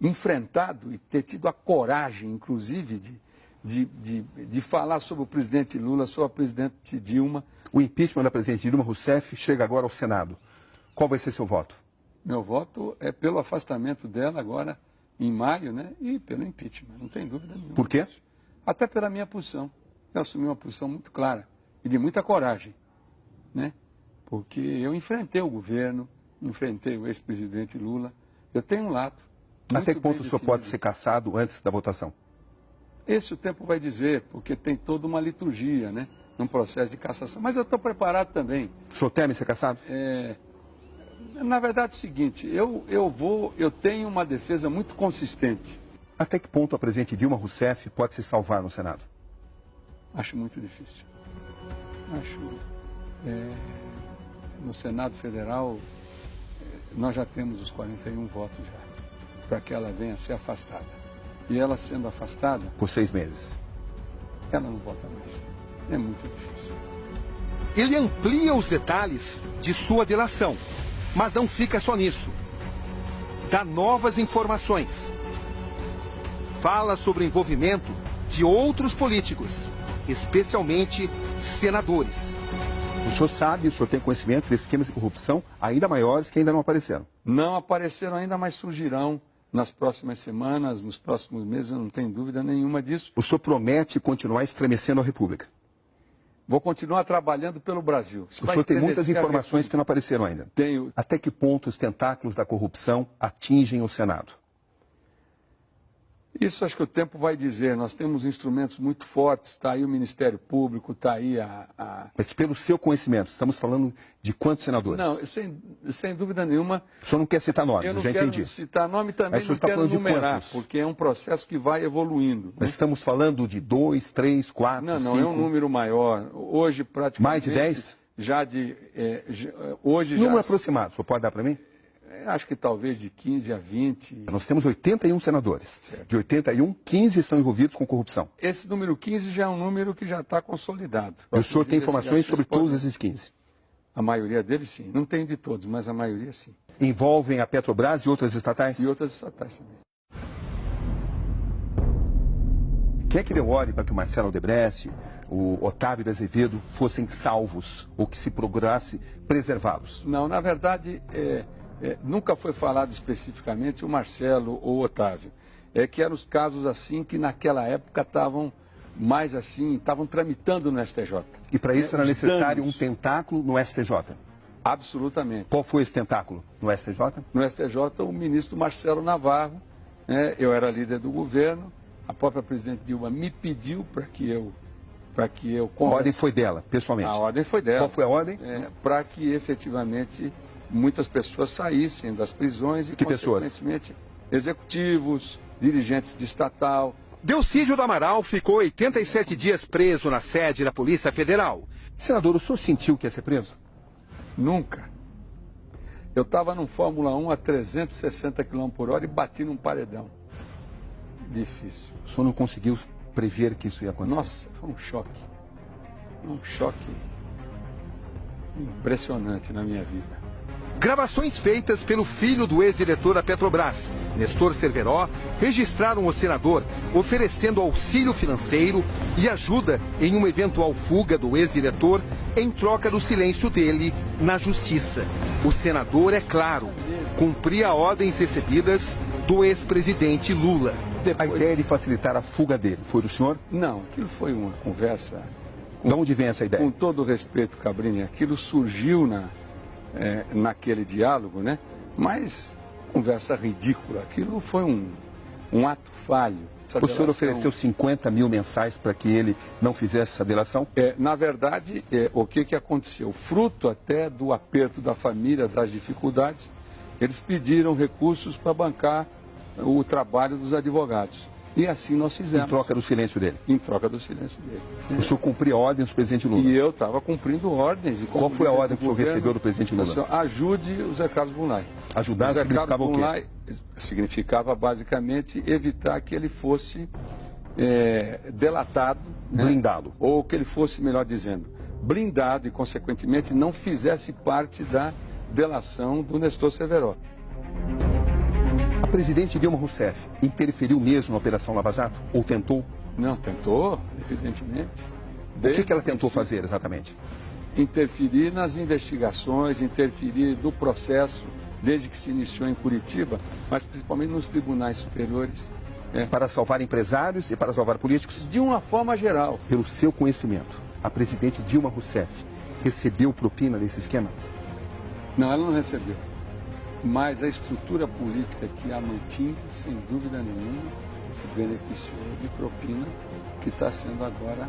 enfrentado e ter tido a coragem, inclusive, de falar sobre o presidente Lula, sobre a presidente Dilma. O impeachment da presidente Dilma Rousseff chega agora ao Senado. Qual vai ser seu voto? Meu voto é pelo afastamento dela agora em maio, né? E pelo impeachment, não tem dúvida nenhuma. Por quê? Até pela minha posição. Eu assumi uma posição muito clara e de muita coragem, né? Porque eu enfrentei o governo, enfrentei o ex-presidente Lula. Eu tenho um lado. Até que ponto o senhor pode ser cassado antes da votação? Esse o tempo vai dizer, porque tem toda uma liturgia, né? Num processo de cassação. Mas eu estou preparado também. O senhor teme ser cassado? Na verdade é o seguinte, eu tenho uma defesa muito consistente. Até que ponto a presidente Dilma Rousseff pode se salvar no Senado? Acho muito difícil. No Senado Federal, nós já temos os 41 votos já, para que ela venha a ser afastada. E ela sendo afastada... Por 6 meses. Ela não vota mais. É muito difícil. Ele amplia os detalhes de sua delação, mas não fica só nisso. Dá novas informações. Fala sobre o envolvimento de outros políticos, especialmente senadores. O senhor sabe, o senhor tem conhecimento de esquemas de corrupção ainda maiores que ainda não apareceram? Não apareceram ainda, mas surgirão nas próximas semanas, nos próximos meses, eu não tenho dúvida nenhuma disso. O senhor promete continuar estremecendo a República? Vou continuar trabalhando pelo Brasil. O senhor tem muitas informações que não apareceram ainda. Tenho. Até que ponto os tentáculos da corrupção atingem o Senado? Isso acho que o tempo vai dizer. Nós temos instrumentos muito fortes. Está aí o Ministério Público, está aí Mas pelo seu conhecimento, estamos falando de quantos senadores? Não, sem dúvida nenhuma. O senhor não quer citar nomes, eu não já quero entendi. Citar nome também, mas o senhor está falando numerar, de quantos? porque é um processo que vai evoluindo. Mas estamos falando de 2, 3, 4, não, 5? Não, é um número maior. Hoje, praticamente... Mais de 10? Hoje número já... aproximado, o senhor pode dar para mim? Acho que talvez de 15 a 20. Nós temos 81 senadores. Certo. De 81, 15 estão envolvidos com corrupção. Esse número 15 já é um número que já está consolidado. E o senhor tem informações sobre todos esses 15? A maioria deles, sim. Não tenho de todos, mas a maioria, sim. Envolvem a Petrobras e outras estatais? E outras estatais também. Quem é que deu ordem para que o Marcelo Odebrecht, o Otávio de Azevedo fossem salvos ou que se procurasse preservá-los? Não, na verdade... nunca foi falado especificamente o Marcelo ou o Otávio. Que eram os casos assim que naquela época estavam mais assim, estavam tramitando no STJ. E para isso era necessário um tentáculo no STJ? Absolutamente. Qual foi esse tentáculo no STJ? No STJ, o ministro Marcelo Navarro, eu era líder do governo, a própria presidente Dilma me pediu para que eu A ordem foi dela, pessoalmente? A ordem foi dela. Qual foi a ordem? Para que efetivamente... muitas pessoas saíssem das prisões e, consequentemente, executivos, dirigentes de estatal. Delcídio do Amaral ficou 87 dias preso na sede da Polícia Federal. Senador, o senhor sentiu que ia ser preso? Nunca. Eu estava num Fórmula 1 a 360 km/h e bati num paredão. Difícil. O senhor não conseguiu prever que isso ia acontecer? Nossa, foi um choque. Um choque impressionante na minha vida. Gravações feitas pelo filho do ex-diretor da Petrobras, Nestor Cerveró, registraram o senador oferecendo auxílio financeiro e ajuda em uma eventual fuga do ex-diretor em troca do silêncio dele na justiça. O senador, é claro, cumpria ordens recebidas do ex-presidente Lula. A ideia de facilitar a fuga dele foi do senhor? Não, aquilo foi uma conversa... De onde vem essa ideia? Com todo o respeito, Cabrini, aquilo surgiu naquele diálogo, né? Mas conversa ridícula. Aquilo foi um ato falho. O senhor ofereceu 50 mil mensais para que ele não fizesse essa delação? Na verdade, o que aconteceu? Fruto até do aperto da família, das dificuldades, eles pediram recursos para bancar o trabalho dos advogados. E assim nós fizemos. Em troca do silêncio dele? Em troca do silêncio dele. O senhor cumpria ordens do presidente Lula? E eu estava cumprindo ordens. Qual foi a ordem que o senhor recebeu do presidente Lula? Senhor, ajude o Zé Carlos Bunlai. Ajudar significava o quê? Significava basicamente evitar que ele fosse delatado. Blindado. Né? Ou que ele fosse, melhor dizendo, blindado e, consequentemente, não fizesse parte da delação do Nestor Cerveró. A presidente Dilma Rousseff interferiu mesmo na Operação Lava Jato? Ou tentou? Não, tentou, evidentemente. O que ela tentou fazer exatamente? Interferir nas investigações, interferir no processo, desde que se iniciou em Curitiba, mas principalmente nos tribunais superiores. Para salvar empresários e para salvar políticos? De uma forma geral. Pelo seu conhecimento, a presidente Dilma Rousseff recebeu propina nesse esquema? Não, ela não recebeu. Mas a estrutura política que a mantinha, sem dúvida nenhuma, se beneficiou de propina, que está sendo agora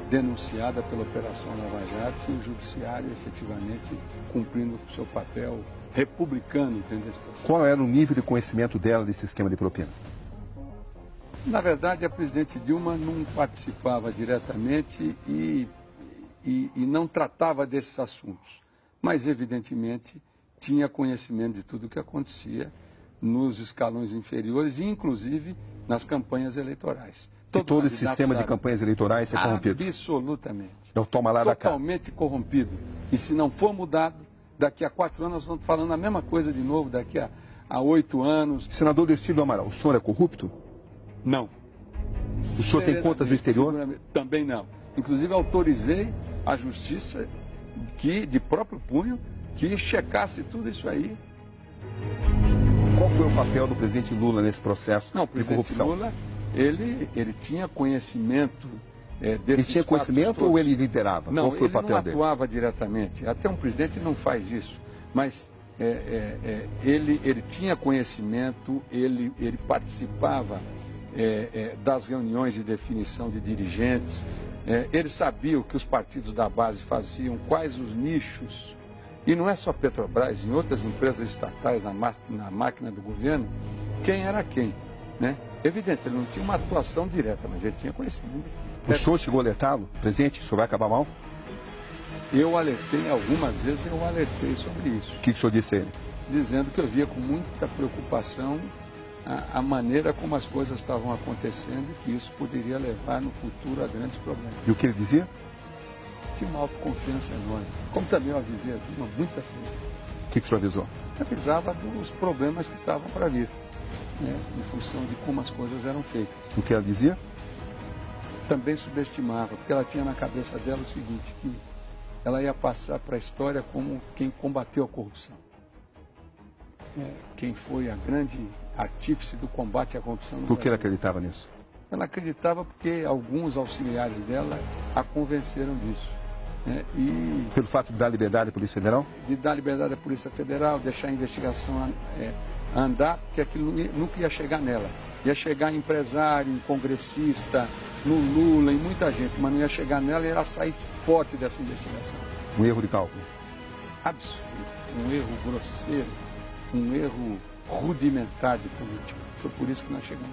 denunciada pela Operação Lava Jato e o Judiciário efetivamente cumprindo o seu papel republicano dentro desse processo. Qual era o nível de conhecimento dela desse esquema de propina? Na verdade, a presidente Dilma não participava diretamente e não tratava desses assuntos, mas evidentemente tinha conhecimento de tudo o que acontecia nos escalões inferiores e inclusive nas campanhas eleitorais. Todo esse sistema de campanhas eleitorais é corrompido? Absolutamente. É o toma lá da cá. Totalmente corrompido. E se não for mudado, daqui a 4 anos nós estamos falando a mesma coisa de novo, daqui a 8 anos. Senador Dercílio Amaral, o senhor é corrupto? Não. O senhor tem contas no exterior? Também não. Inclusive autorizei a justiça, de próprio punho, que checasse tudo isso aí. Qual foi o papel do presidente Lula nesse processo de corrupção? O presidente Lula, ele tinha conhecimento desses Ele tinha conhecimento todos. ou ele liderava? Não, Qual foi o papel ele não dele? atuava diretamente. Até um presidente não faz isso. Mas ele tinha conhecimento, ele participava das reuniões de definição de dirigentes, ele sabia o que os partidos da base faziam, quais os nichos. E não é só Petrobras, em outras empresas estatais, na máquina do governo, quem era quem, né? Evidente, ele não tinha uma atuação direta, mas ele tinha conhecimento. O senhor chegou a alertá-lo? Presidente, isso vai acabar mal? Eu alertei, algumas vezes eu alertei sobre isso. O que o senhor disse a ele? Dizendo que eu via com muita preocupação a maneira como as coisas estavam acontecendo e que isso poderia levar no futuro a grandes problemas. E o que ele dizia? Tinha uma autoconfiança enorme. Como também eu avisei a Dilma muitas vezes. O que o senhor avisou? Eu avisava dos problemas que estavam para vir, né, em função de como as coisas eram feitas. O que ela dizia? Também subestimava, porque ela tinha na cabeça dela o seguinte, que ela ia passar para a história como quem combateu a corrupção. Quem foi a grande artífice do combate à corrupção no Por que ela Brasil. acreditava nisso? Ela acreditava porque alguns auxiliares dela a convenceram disso. E Pelo fato de dar liberdade à Polícia Federal? de dar liberdade à Polícia Federal, deixar a investigação andar, porque aquilo nunca ia chegar nela. Ia chegar em empresário, em congressista, no Lula, em muita gente, mas não ia chegar nela e ela sair forte dessa investigação. Um erro de cálculo? Absurdo, um erro grosseiro, um erro rudimentar de política. Foi por isso que nós chegamos.